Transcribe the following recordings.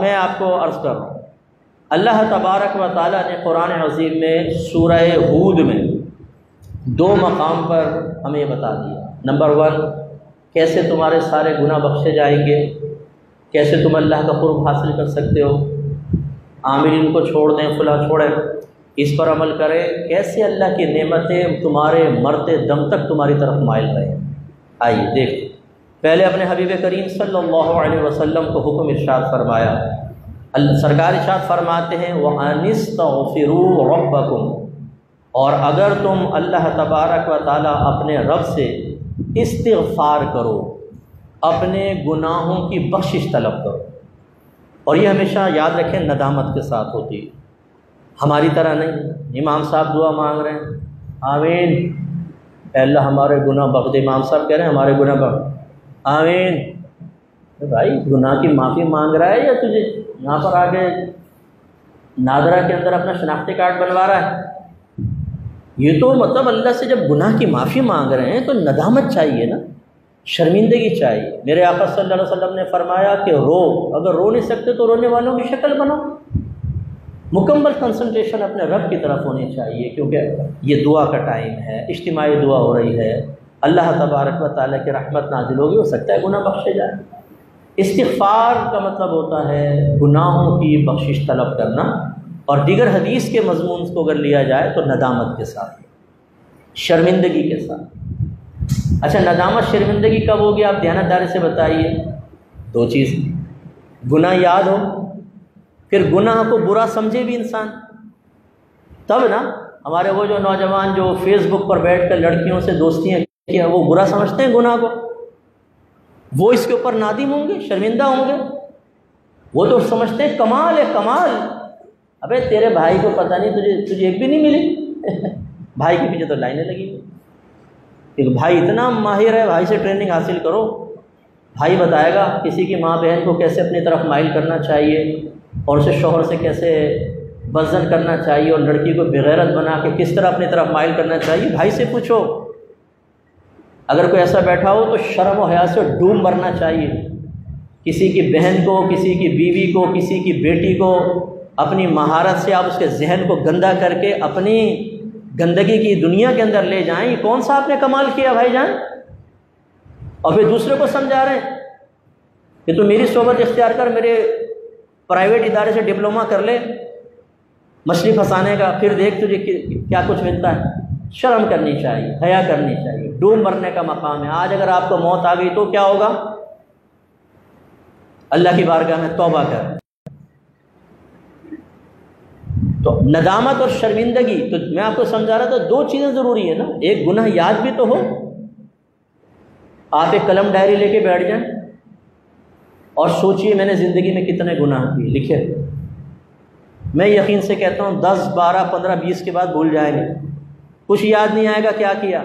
میں آپ کو عرض کر رہا ہوں، اللہ تبارک و تعالیٰ نے قرآن عظیم میں سورہ ہود میں 2 مقام پر ہمیں یہ بتا دیا۔ نمبر 1، کیسے تمہارے سارے گناہ بخشے جائیں گے، کیسے تم اللہ کا قرب حاصل کر سکتے ہو، عاملین کو چھوڑ دیں، فلاں چھوڑیں، اس پر عمل کریں، کیسے اللہ کی نعمتیں تمہارے مرتے دم تک تمہاری طرف مائل رہیں۔ آئیے دیکھیں، پہلے اپنے حبیب کریم صلی اللہ علیہ وسلم کو حکم ارشاد فرمایا۔ سرکار ارشاد فرماتے ہیں وَأَنِ اسْتَغْفِرُوا رَبَّكُمْ، اور اگر تم اللہ تبارک و تعالیٰ اپنے رب سے استغفار کرو، اپنے گناہوں کی بخشش طلب کرو، اور یہ ہمیشہ یاد رکھیں ندامت کے ساتھ ہوتی ہے، ہماری طرح نہیں۔ امام صاحب دعا مانگ رہے ہیں، آمین، اے اللہ ہمارے گناہ بخش دے، امام صاحب کہہ رہے ہیں ہمارے گناہ بخش، آمین۔ بھائی گناہ کی معافی مانگ رہا ہے یا تجھے یہاں پر آگے نادرہ کے اندر اپنا شناختی کارڈ بنوا رہا ہے؟ یہ تو مطلب اللہ سے جب گناہ کی معافی مانگ رہے ہیں تو ندامت چاہیے نا، شرمندگی چاہیے۔ میرے آقا صلی اللہ علیہ وسلم نے فرمایا کہ رو، اگر رو نہیں سکتے تو رونے والوں کی شکل بنو۔ مکمل کنسنٹریشن اپنے رب کی طرف ہونی چاہیے، کیونکہ یہ دعا کا ٹائم ہے، اجتماعی دعا ہو رہی ہے، اللہ تبارک و تعالیٰ کی رحمت نازل ہوگی، ہو سکتا ہے گناہ بخشے جائیں۔ استغفار کا مطلب ہوتا ہے گناہوں کی بخشش طلب کرنا، اور دیگر حدیث کے مضمون کو اگر لیا جائے تو ندامت کے ساتھ، شرمندگی کے ساتھ۔ اچھا ندامت شرمندگی کب ہوگی؟ آپ دیانتداری سے بتائیے۔ 2 چیز، گناہ یاد ہو، پھر گناہ کو برا سمجھے بھی انسان، تب نا۔ ہمارے وہ جو نوجوان جو فیس بک پر بیٹھ کر لڑکیوں سے دوستیاں کیا، وہ برا سمجھتے ہیں گناہ کو، وہ اس کے اوپر نادم ہوں گے، شرمندہ ہوں گے، وہ تو سمجھتے ہیں کمال ہے کمال۔ ابے تیرے بھائی کو پتہ نہیں، تجھے ایک بھی نہیں ملی، بھائی کے پیچھے تو لائنیں لگی ہوئی۔ ایک بھائی اتنا ماہر ہے، بھائی سے ٹریننگ حاصل کرو، بھائی بتائے گا کسی کی ماں بہن کو کیسے اپنی طرف مائل کرنا چاہیے، اور اسے شوہر سے کیسے بزن کرنا چاہیے، اور لڑکی کو بغیرت بنا کے کس طرح اپنی طرف مائل کرنا چاہیے، بھائی سے پوچھو۔ اگر کوئی ایسا بیٹھا ہو تو شرم و حیا سے ڈوب مرنا چاہیے۔ کسی کی بہن کو، کسی کی بیوی کو، کسی کی بیٹی کو اپنی مہارت سے آپ اس کے ذہن کو گندا کر کے اپنی گندگی کی دنیا کے اندر لے جائیں، یہ کون سا آپ نے کمال کیا بھائی جان؟ اور پھر دوسرے کو سمجھا رہے ہیں کہ تو میری صحبت اختیار کر، میرے پرائیویٹ ادارے سے ڈپلومہ کر لے مچھلی پھنسانے کا، پھر دیکھ تجھے کیا کچھ ملتا ہے۔ شرم کرنی چاہیے، حیا کرنی چاہیے، ڈوب مرنے کا مقام ہے۔ آج اگر آپ کو موت آ گئی تو کیا ہوگا؟ اللہ کی بارگاہ میں توبہ کر۔ تو ندامت اور شرمندگی، تو میں آپ کو سمجھا رہا تھا 2 چیزیں ضروری ہیں نا، ایک گناہ یاد بھی تو ہو۔ آپ ایک قلم ڈائری لے کے بیٹھ جائیں اور سوچئے میں نے زندگی میں کتنے گناہ کیے، لکھے۔ میں یقین سے کہتا ہوں 10 12 15 20 کے بعد بھول جائیں گے، کچھ یاد نہیں آئے گا کیا کیا۔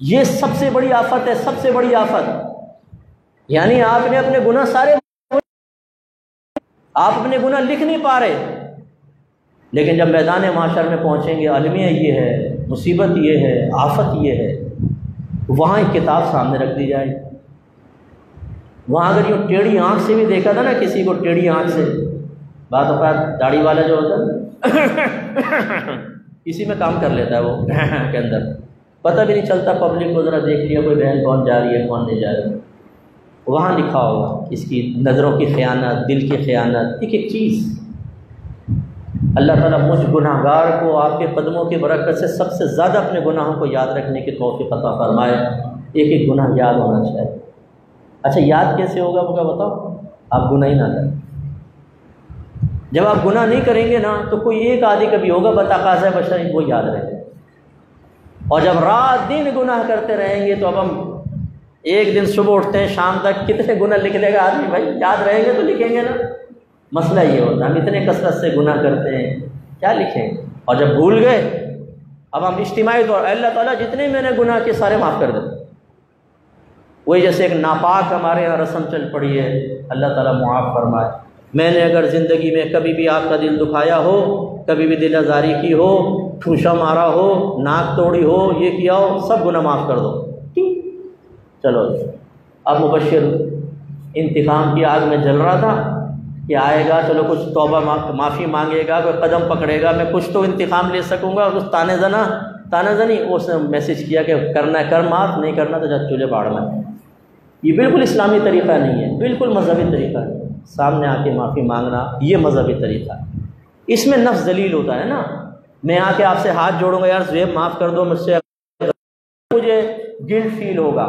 یہ سب سے بڑی آفت ہے، سب سے بڑی آفت۔ یعنی آپ نے اپنے گناہ سارے، آپ اپنے گناہ لکھ نہیں پا رہے، لیکن جب میدان معاشر میں پہنچیں گے، المیہ یہ ہے، مصیبت یہ ہے، آفت یہ ہے، وہاں ایک کتاب سامنے رکھ دی جائے، وہاں اگر یوں ٹیڑھی آنکھ سے بھی دیکھا تھا نا کسی کو، ٹیڑھی آنکھ سے، بعض اوقات داڑھی والا جو ہوتا ہے اسی میں کام کر لیتا ہے وہ کے اندر، پتہ بھی نہیں چلتا، پبلک کو ذرا دیکھ لیا کوئی بہن کون جا رہی ہے کون نہیں جا رہی، وہاں لکھا ہوگا اس کی نظروں کی خیانت، دل کی خیانت، ایک ایک چیز۔ اللہ تعالیٰ مجھ گناہ گار کو آپ کے قدموں کی برکت سے سب سے زیادہ اپنے گناہوں کو یاد رکھنے کی توفیق عطا فرمائے۔ ایک ایک گناہ یاد ہونا چاہیے۔ اچھا یاد کیسے ہوگا وہ کیا بتاؤ؟ آپ گناہ ہی نہ کریں۔ جب آپ گناہ نہیں کریں گے نا تو کوئی ایک آدھی کبھی ہوگا بتقاضۂ بشری وہ یاد رہے گا، اور جب رات دن گناہ کرتے رہیں گے تو اب ہم ایک دن صبح اٹھتے ہیں شام تک کتنے گناہ لکھ لے گا آدمی؟ بھائی یاد رہیں گے تو لکھیں گے نا۔ مسئلہ یہ ہوتا ہے ہم اتنے کثرت سے گناہ کرتے ہیں، کیا لکھیں؟ اور جب بھول گئے اب ہم اجتماعی طور اللہ تعالیٰ جتنے میں نے گناہ کیے سارے معاف کر دیں۔ وہی جیسے ایک ناپاک ہمارے یہاں رسم چل پڑی ہے، اللہ تعالیٰ معاف فرمائے۔ میں نے اگر زندگی میں کبھی بھی آپ کا دل دکھایا ہو، کبھی بھی دل آزاری کی ہو، ٹھوشا مارا ہو، ناک توڑی ہو، یہ کیا ہو، سب گناہ معاف کر دو۔ چلو اب مبشر انتقام کی آگ میں جل رہا تھا، کہ آئے گا چلو کچھ توبہ معافی مانگے گا، کوئی قدم پکڑے گا، میں کچھ تو انتقام لے سکوں گا، اور کچھ تانے زنی اس نے میسیج کیا کہ کرنا ہے کر معاف، نہیں کرنا تو جا چولہے باڑ میں۔ یہ بالکل اسلامی طریقہ نہیں ہے، بالکل مذہبی طریقہ ہے۔ سامنے آ کے معافی مانگنا یہ مذہبی طریقہ ہے۔ اس میں نفس ذلیل ہوتا ہے نا، میں آ کے آپ سے ہاتھ جوڑوں گا، یار زیب معاف کر دو مجھ سے، مجھے گلٹ فیل ہوگا،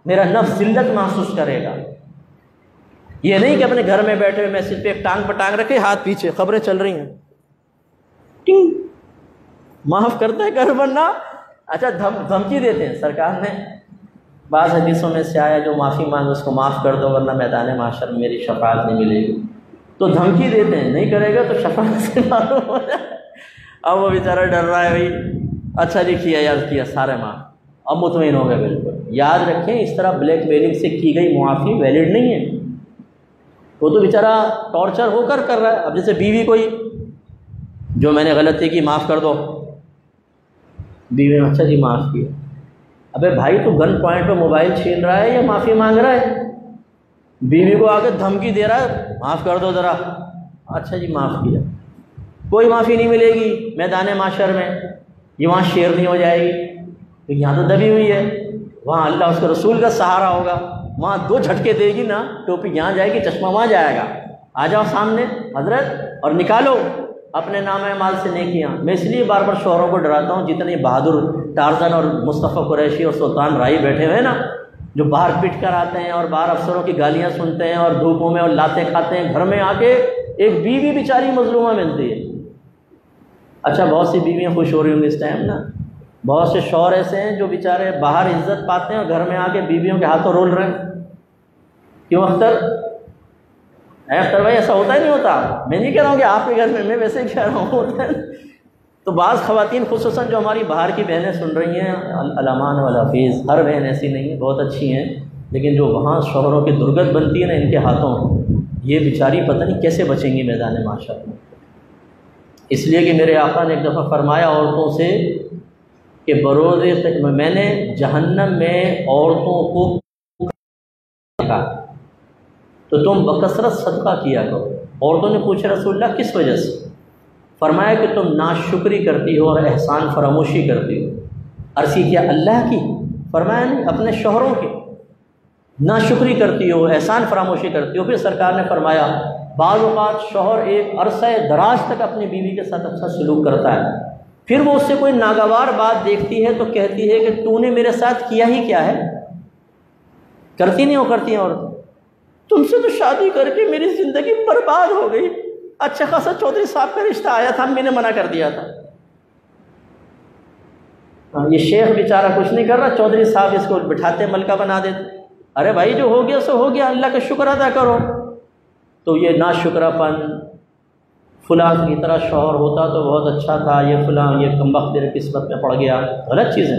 میرا نفس ذلت محسوس کرے گا۔ یہ نہیں کہ اپنے گھر میں بیٹھے ہوئے میسج پہ ایک ٹانگ پہ ٹانگ رکھے، ہاتھ پیچھے، خبریں چل رہی ہیں، ٹنگ معاف کرتا ہے کر ورنہ۔ اچھا دھمکی دیتے ہیں، سرکار نے بعض حدیثوں میں سے آیا جو معافی مانگے اس کو معاف کر دو ورنہ میدان محشر میں میری شفاعت نہیں ملے گی، تو دھمکی دیتے ہیں، نہیں کرے گا تو شفاعت سے معلوم ہو جائے۔ اب وہ بیچارہ ڈر رہا ہے، بھائی اچھا جی کیا یار کیا، سارے معاف، اب مطمئن ہو گئے۔ بالکل یاد رکھیں، اس طرح بلیک میلنگ سے کی گئی معافی ویلڈ نہیں ہے، وہ تو بیچارہ ٹارچر ہو کر رہا ہے۔ اب جیسے بیوی کوئی جو میں نے غلطی کی معاف کر دو، بیوی نے اچھا جی معاف کیا، ابے بھائی تو گن پوائنٹ پہ موبائل چھین رہا ہے یا معافی مانگ رہا ہے؟ بیوی کو آ کے دھمکی دے رہا ہے معاف کر دو ذرا، اچھا جی معاف کیا، کوئی معافی نہیں ملے گی میدان معاشر میں، یہ وہاں شیر نہیں ہو جائے گی کیونکہ یہاں تو دبی ہوئی ہے، وہاں اللہ اس کے رسول کا سہارا ہوگا، وہاں 2 جھٹکے دے گی نا، ٹوپی یہاں جائے گی، چشمہ وہاں جائے گا، آ جاؤ سامنے حضرت اور نکالو اپنے نام اعمال سے نیکیاں۔ میں اس لیے بار بار شوہروں کو ڈراتا ہوں، جتنے بہادر ٹارزن اور مصطفیٰ قریشی اور سلطان رائی بیٹھے ہوئے نا، جو باہر پٹ کر آتے ہیں اور باہر افسروں کی گالیاں سنتے ہیں اور دھوپوں میں اور لاتیں کھاتے ہیں، گھر میں آ کے ایک بیوی بیچاری مظلومہ ملتی ہے۔ اچھا بہت سی بیویاں خوش ہو رہی ہوں گی اس ٹائم نا، بہت سے شوہر ایسے ہیں جو بیچارے باہر عزت پاتے ہیں اور گھر میں آ کے بیویوں کے ہاتھوں رول رہے ہیں۔ کیوں اختر بھائی ایسا ہوتا ہی نہیں ہوتا؟ میں نہیں کہہ رہا ہوں کہ آپ کے گھر میں ویسے ہی کہہ رہا ہوں ہوتا ہے۔ تو بعض خواتین خصوصاً جو ہماری باہر کی بہنیں سن رہی ہیں، الامان والحفیظ، ہر بہن ایسی نہیں ہے، بہت اچھی ہیں، لیکن جو وہاں شوہروں کی درگت بنتی ہے نا ان کے ہاتھوں، یہ بیچاری پتہ نہیں کیسے بچیں گی میدان معاشر میں۔ اس لیے کہ میرے آقا نے ایک دفعہ فرمایا عورتوں سے کہ بروز میں نے جہنم میں عورتوں کو کہا تو تم بکثرت صدقہ کیا کرو۔ عورتوں نے پوچھا رسول اللہ کس وجہ سے؟ فرمایا کہ تم ناشکری کرتی ہو اور احسان فراموشی کرتی ہو۔ عرض کیا اللہ کی؟ فرمایا نہیں، اپنے شوہروں کی ناشکری کرتی ہو، احسان فراموشی کرتی ہو۔ پھر سرکار نے فرمایا بعض اوقات شوہر ایک عرصہ دراز تک اپنی بیوی کے ساتھ اچھا سلوک کرتا ہے، پھر وہ اس سے کوئی ناگوار بات دیکھتی ہے تو کہتی ہے کہ تو نے میرے ساتھ کیا ہی کیا ہے؟ کرتی نہیں ہو کرتی ہیں عورتیں، تم سے تو شادی کر کے میری زندگی برباد ہو گئی، اچھا خاصا چودھری صاحب کا رشتہ آیا تھا، میں نے منع کر دیا تھا۔ یہ شیخ بیچارہ کچھ نہیں کر رہا، چودھری صاحب اس کو بٹھاتے ملکہ بنا دیتے۔ ارے بھائی جو ہو گیا سو ہو گیا، اللہ کا شکر ادا کرو۔ تو یہ ناشکرہ پن، فلاں کی طرح شوہر ہوتا تو بہت اچھا تھا، یہ فلاں یہ کمبخت میرے قسمت میں پڑ گیا، غلط چیزیں۔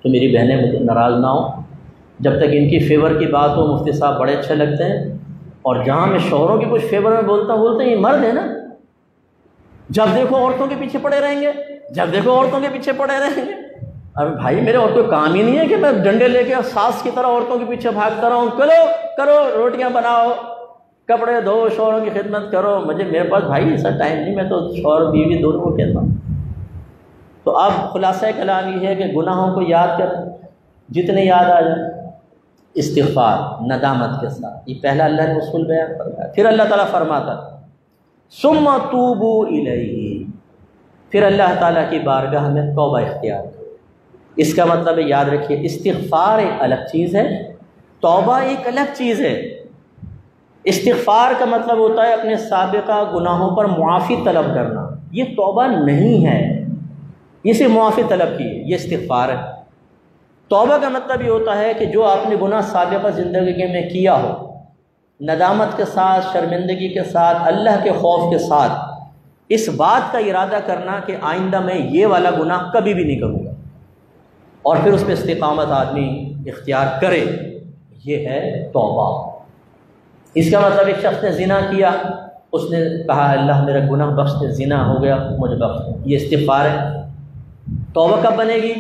تو میری بہنیں مجھے ناراض نہ ہوں، جب تک ان کی فیور کی بات ہو مفتی صاحب بڑے اچھے لگتے ہیں، اور جہاں میں شوہروں کی کچھ فیور میں بولتا ہوں بولتے ہیں یہ مرد ہے نا، جب دیکھو عورتوں کے پیچھے پڑے رہیں گے، جب دیکھو عورتوں کے پیچھے پڑے رہیں گے۔ ارے بھائی میرے اور کوئی کام ہی نہیں ہے کہ میں ڈنڈے لے کے ساس کی طرح عورتوں کے پیچھے بھاگتا رہا ہوں، کرو روٹیاں بناؤ، کپڑے دھو، شوہروں کی خدمت کرو، میرے پاس بھائی ایسا ٹائم نہیں، میں تو شوہر بیوی دونوں کو کہتا ہوں۔ تو اب خلاصہ کلام یہ ہے کہ گناہوں کو یاد کر، جتنے یاد آ جائیں، استغفار ندامت کے ساتھ، یہ پہلا اللہ نے اصول بیان فرمایا۔ پھر اللہ تعالیٰ فرماتا ثم توبوا الیہ، پھر اللہ تعالیٰ کی بارگاہ میں توبہ اختیار کرو۔ اس کا مطلب ہے یاد رکھیے، استغفار ایک الگ چیز ہے، توبہ ایک الگ چیز ہے۔ استغفار کا مطلب ہوتا ہے اپنے سابقہ گناہوں پر معافی طلب کرنا، یہ توبہ نہیں ہے، یہ صرف معافی طلب کی ہے، یہ استغفار ہے۔ توبہ کا مطلب یہ ہوتا ہے کہ جو آپ نے گناہ سابقہ زندگی میں کیا ہو، ندامت کے ساتھ، شرمندگی کے ساتھ، اللہ کے خوف کے ساتھ، اس بات کا ارادہ کرنا کہ آئندہ میں یہ والا گناہ کبھی بھی نہیں کروں گا، اور پھر اس پہ استقامت آدمی اختیار کرے، یہ ہے توبہ۔ اس کا مطلب ایک شخص نے زنا کیا، اس نے کہا اللہ میرا گناہ بخش دے، زنا ہو گیا مجھے بخش دے، یہ استغفار ہے۔ توبہ کب بنے گی؟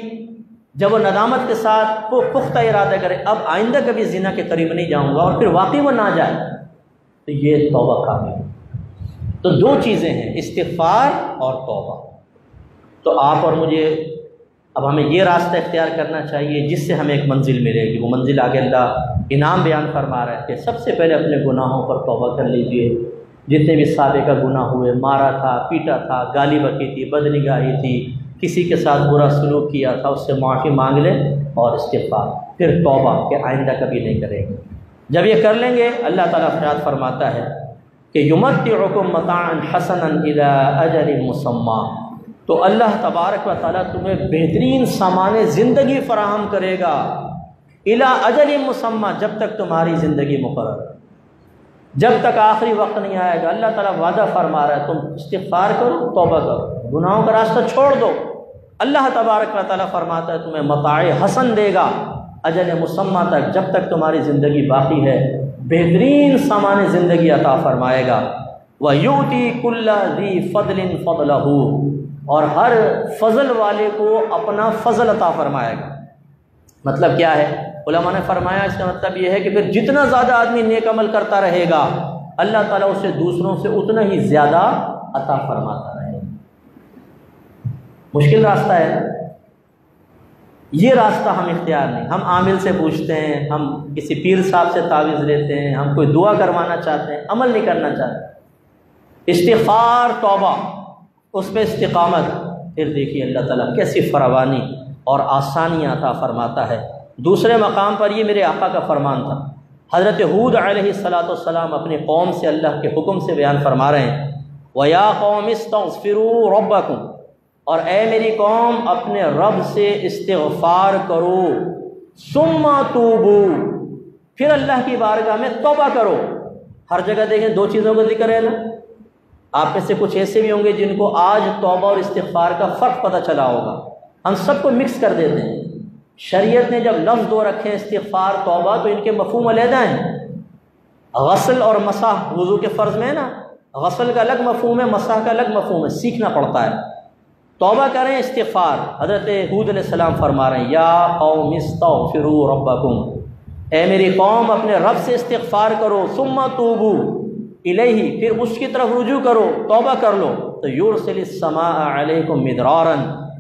جب وہ ندامت کے ساتھ وہ پختہ ارادہ کرے اب آئندہ کبھی زنا کے قریب نہیں جاؤں گا، اور پھر واقعی وہ نہ جائے، تو یہ توبہ کامل ہے۔ تو دو چیزیں ہیں، استغفار اور توبہ۔ تو آپ اور مجھے اب ہمیں یہ راستہ اختیار کرنا چاہیے جس سے ہمیں ایک منزل ملے گی۔ وہ منزل آگے اللہ انعام بیان فرما رہا ہے کہ سب سے پہلے اپنے گناہوں پر توبہ کر لیجئے، جتنے بھی سابقہ گناہ ہوئے، مارا تھا، پیٹا تھا، گالی بکی تھی، بدنگاہی تھی، کسی کے ساتھ برا سلوک کیا تھا، اس سے معافی مانگ لیں اور استغفار، پھر توبہ کہ آئندہ کبھی نہیں کریں گے۔ جب یہ کر لیں گے اللہ تعالیٰ ارشاد فرماتا ہے کہ یمتعکم متاعا حسنا الی اجل مسمی، تو اللہ تبارک و تعالیٰ تمہیں بہترین سامان زندگی فراہم کرے گا، الی اجل مسمی، جب تک تمہاری زندگی مقرر ہے، جب تک آخری وقت نہیں آئے گا۔ اللہ تعالیٰ وعدہ فرما رہا ہے تم استغفار کرو، توبہ کرو، گناہوں کا راستہ چھوڑ دو، اللہ تبارک و تعالیٰ فرماتا ہے تمہیں متاع حسن دے گا اجل مسمی تک، جب تک تمہاری زندگی باقی ہے بہترین سامان زندگی عطا فرمائے گا۔ وَيُؤْتِي كُلَّ ذِي فَضْلٍ فَضْلَهُ، اور ہر فضل والے کو اپنا فضل عطا فرمائے گا۔ مطلب کیا ہے؟ علماء نے فرمایا اس کا مطلب یہ ہے کہ پھر جتنا زیادہ آدمی نیک عمل کرتا رہے گا اللہ تعالیٰ اسے دوسروں سے اتنا ہی زیادہ عطا فرماتا رہے گا۔ مشکل راستہ ہے نا؟ یہ راستہ ہم اختیار نہیں، ہم عامل سے پوچھتے ہیں، ہم کسی پیر صاحب سے تعویذ لیتے ہیں، ہم کوئی دعا کروانا چاہتے ہیں، عمل نہیں کرنا چاہتے۔ استغفار، توبہ، اس پہ استقامت، پھر دیکھیے اللہ تعالیٰ کیسی فراوانی اور آسانیاں عطا فرماتا ہے۔ دوسرے مقام پر یہ میرے آقا کا فرمان تھا، حضرت ہود علیہ السلام اپنی قوم سے اللہ کے حکم سے بیان فرما رہے ہیں، وَيَا قَوْمِ اسْتَغْفِرُوا رَبَّكُمْ، اور اے میری قوم اپنے رب سے استغفار کرو، ثُمَّ تُوبُوا، پھر اللہ کی بارگاہ میں توبہ کرو۔ ہر جگہ دیکھیں دو چیزوں کا ذکر ہے نا۔ آپ میں سے کچھ ایسے بھی ہوں گے جن کو آج توبہ اور استغفار کا فرق پتہ چلا ہوگا، ہم سب کو مکس کر دیتے ہیں۔ شریعت نے جب لفظ دو رکھے ہیں استغفار، توبہ، تو ان کے مفہوم علیحدہ ہیں۔ غسل اور مسح وضو کے فرض میں ہے نا، غسل کا الگ مفہوم ہے، مسح کا الگ مفہوم ہے، سیکھنا پڑتا ہے۔ توبہ کریں، استغفار، حضرت ہود علیہ السلام فرما رہے ہیں یا قوم استغفروا ربکم، اے میری قوم اپنے رب سے استغفار کرو، ثم توبوا الیہ، پھر اس کی طرف رجوع کرو، توبہ کر لو، تو یرسل السماء علیکم مدرارا،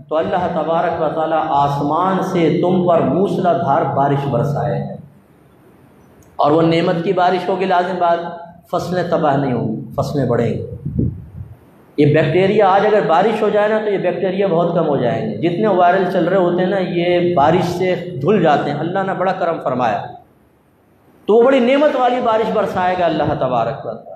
تو اللہ تبارک و تعالیٰ آسمان سے تم پر موسلا دھار بارش برسائے، اور وہ نعمت کی بارش ہوگی، لازم بات، فصلیں تباہ نہیں ہوں گی، فصلیں بڑھیں گی۔ یہ بیکٹیریا آج اگر بارش ہو جائے نا تو یہ بیکٹیریا بہت کم ہو جائیں گے، جتنے وائرل چل رہے ہوتے ہیں نا یہ بارش سے دھل جاتے ہیں، اللہ نے بڑا کرم فرمایا، تو وہ بڑی نعمت والی بارش برسائے گا اللہ تبارک و تعالیٰ۔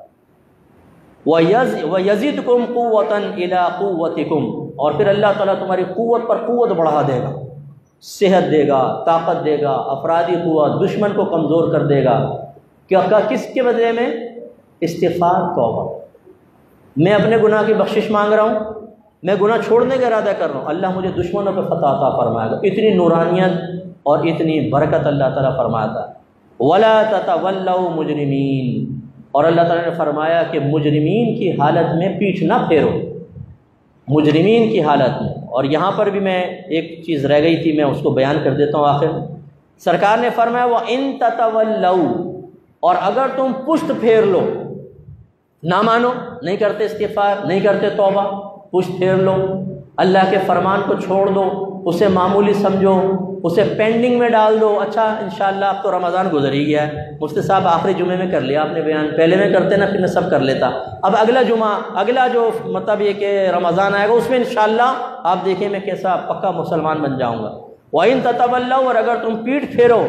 وَيَزِدْكُمْ قُوَّةً إِلَىٰ قُوَّتِكُمْ، اور پھر اللہ تعالیٰ تمہاری قوت پر قوت بڑھا دے گا، صحت دے گا، طاقت دے گا، افرادی قوت، دشمن کو کمزور کر دے گا۔ کیا کس کے بدلے میں؟ استغفار، توبہ۔ میں اپنے گناہ کی بخشش مانگ رہا ہوں، میں گناہ چھوڑنے کا ارادہ کر رہا ہوں، اللہ مجھے دشمنوں پہ فتح عطا فرمائے گا۔ اتنی نورانیت اور اتنی برکت اللہ تعالیٰ فرماتا ہے۔ وَلَا تَتَوَلَّوْا مُجْرِمِينَ، اور اللہ تعالیٰ نے فرمایا کہ مجرمین کی حالت میں پیٹھ نہ پھیرو، مجرمین کی حالت میں۔ اور یہاں پر بھی میں ایک چیز رہ گئی تھی، میں اس کو بیان کر دیتا ہوں آخر میں۔ سرکار نے فرمایا وَإِن تَتَوَلَّوْا، اور اگر تم پشت پھیر لو، نہ مانو، نہیں کرتے استغفار، نہیں کرتے توبہ، پشت پھیر لو، اللہ کے فرمان کو چھوڑ دو، اسے معمولی سمجھو، اسے پینڈنگ میں ڈال دو، اچھا انشاءاللہ اب تو رمضان گزر ہی گیا ہے، مفتی صاحب آخری جمعے میں کر لیا آپ نے بیان، پہلے میں کرتے نا پھر میں سب کر لیتا، اب اگلا جمعہ، اگلا جو مطلب یہ کہ رمضان آئے گا اس میں انشاءاللہ آپ دیکھیں میں کیسا پکا مسلمان بن جاؤں گا۔ وَإِن تَتَوَلَّوْا، اور اگر تم پیٹھ پھیرو،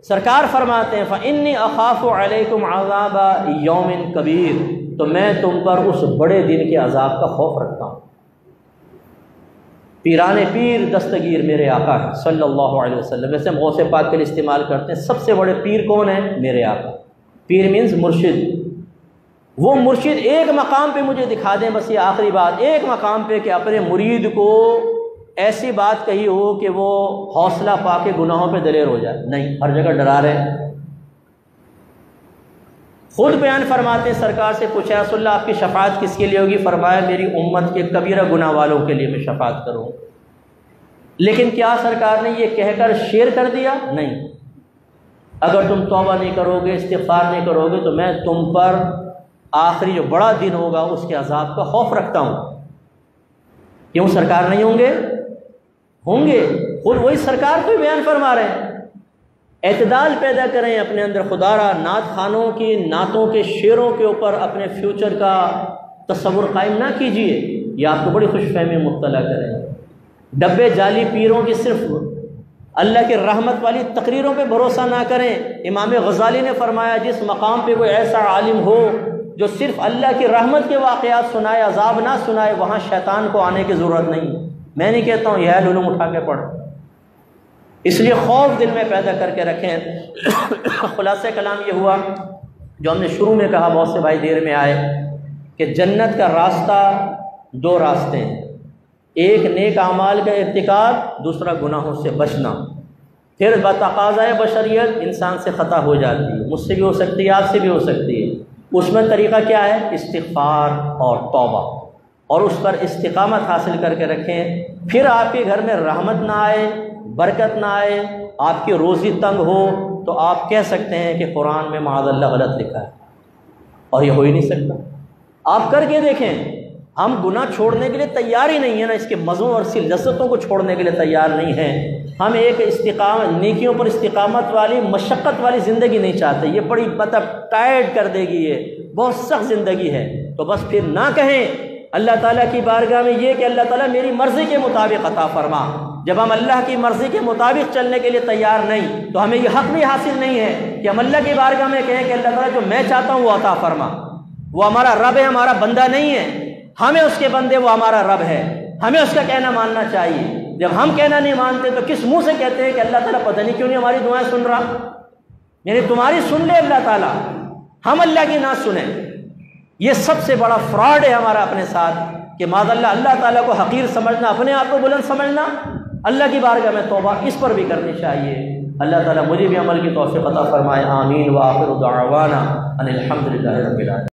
سرکار فرماتے ہیں فَإِنِّي أَخَافُ عَلَيْكُمْ عَذَابَ يَوْمٍ كَبِيرٍ، تو میں تم پر اس بڑے دن کے عذاب کا خوف رکھتا ہوں۔ پیران پیر دستگیر میرے آقا صلی اللہ علیہ وسلم، ویسے ہم غوث پاک کے لیے استعمال کرتے ہیں، سب سے بڑے پیر کون ہیں؟ میرے آقا۔ پیر مینز مرشد، وہ مرشد ایک مقام پہ مجھے دکھا دیں، بس یہ آخری بات، ایک مقام پہ کہ اپنے مرید کو ایسی بات کہی ہو کہ وہ حوصلہ پا کے گناہوں پہ دلیر ہو جائے، نہیں، ہر جگہ ڈرا رہے ہیں۔ خود بیان فرماتے ہیں، سرکار سے پوچھا رسول اللہ آپ کی شفاعت کس کے لیے ہوگی؟ فرمایا میری امت کے کبیرہ گناہ والوں کے لیے میں شفاعت کروں۔ لیکن کیا سرکار نے یہ کہہ کر شیر کر دیا؟ نہیں، اگر تم توبہ نہیں کرو گے، استغفار نہیں کرو گے تو میں تم پر آخری جو بڑا دن ہوگا اس کے عذاب کا خوف رکھتا ہوں۔ کیوں سرکار نہیں ہوں گے؟ ہوں گے، خود وہی سرکار کو بیان فرما رہے ہیں۔ اعتدال پیدا کریں اپنے اندر، خدا را نعت خوانوں کی نعتوں کے شعروں کے اوپر اپنے فیوچر کا تصور قائم نہ کیجیے، یہ آپ کو بڑی خوش فہمی میں مبتلا کریں۔ ڈبے جعلی پیروں کی صرف اللہ کی رحمت والی تقریروں پہ بھروسہ نہ کریں۔ امام غزالی نے فرمایا جس مقام پہ کوئی ایسا عالم ہو جو صرف اللہ کی رحمت کے واقعات سنائے، عذاب نہ سنائے، وہاں شیطان کو آنے کی ضرورت نہیں۔ میں نہیں کہتا ہوں یہ علوم اٹھا کے پڑھ، اس لیے خوف دل میں پیدا کر کے رکھیں۔ خلاصہ کلام یہ ہوا جو ہم نے شروع میں کہا، بہت سے بھائی دیر میں آئے، کہ جنت کا راستہ دو راستے ہیں، ایک نیک اعمال کا ارتکاب، دوسرا گناہوں سے بچنا۔ پھر بتقاضۂ بشریت انسان سے خطا ہو جاتی ہے، مجھ سے بھی ہو سکتی ہے، آپ سے بھی ہو سکتی ہے۔ اس میں طریقہ کیا ہے؟ استغفار اور توبہ، اور اس پر استقامت حاصل کر کے رکھیں۔ پھر آپ کے گھر میں رحمت نہ آئے، برکت نہ آئے، آپ کی روزی تنگ ہو، تو آپ کہہ سکتے ہیں کہ قرآن میں معاذ اللہ غلط لکھا ہے، اور یہ ہو ہی نہیں سکتا۔ آپ کر کے دیکھیں، ہم گناہ چھوڑنے کے لیے تیار ہی نہیں ہیں نا، اس کے مزوں اور اس کی لذتوں کو چھوڑنے کے لیے تیار نہیں ہیں۔ ہم ایک استقامت، نیکیوں پر استقامت والی، مشقت والی زندگی نہیں چاہتے، یہ بڑی مطلب ٹائرڈ کر دے گی، یہ بہت سخت زندگی ہے۔ تو بس پھر نہ کہیں اللہ تعالیٰ کی بارگاہ میں یہ کہ اللہ تعالیٰ میری مرضی کے مطابق عطا فرما۔ جب ہم اللہ کی مرضی کے مطابق چلنے کے لیے تیار نہیں، تو ہمیں یہ حق بھی حاصل نہیں ہے کہ ہم اللہ کی بارگاہ میں کہیں کہ اللہ تعالیٰ جو میں چاہتا ہوں وہ عطا فرما۔ وہ ہمارا رب ہے، ہمارا بندہ نہیں ہے، ہمیں اس کے بندے، وہ ہمارا رب ہے، ہمیں اس کا کہنا ماننا چاہیے۔ جب ہم کہنا نہیں مانتے تو کس منہ سے کہتے ہیں کہ اللہ تعالیٰ پتہ نہیں کیوں نہیں ہماری دعائیں سن رہا؟ یعنی تمہاری سن لے اللہ تعالیٰ، ہم اللہ کی نہ سنیں۔ یہ سب سے بڑا فراڈ ہے ہمارا اپنے ساتھ، کہ معاذ اللہ اللہ تعالیٰ کو حقیر سمجھنا، اپنے آپ کو بلند سمجھنا۔ اللہ کی بارگاہ میں توبہ اس پر بھی کرنی چاہیے۔ اللہ تعالیٰ مجھے بھی عمل کی توفیق عطا فرمائے، آمین۔ وآخر دعوانا ان الحمد للہ رب العالمین۔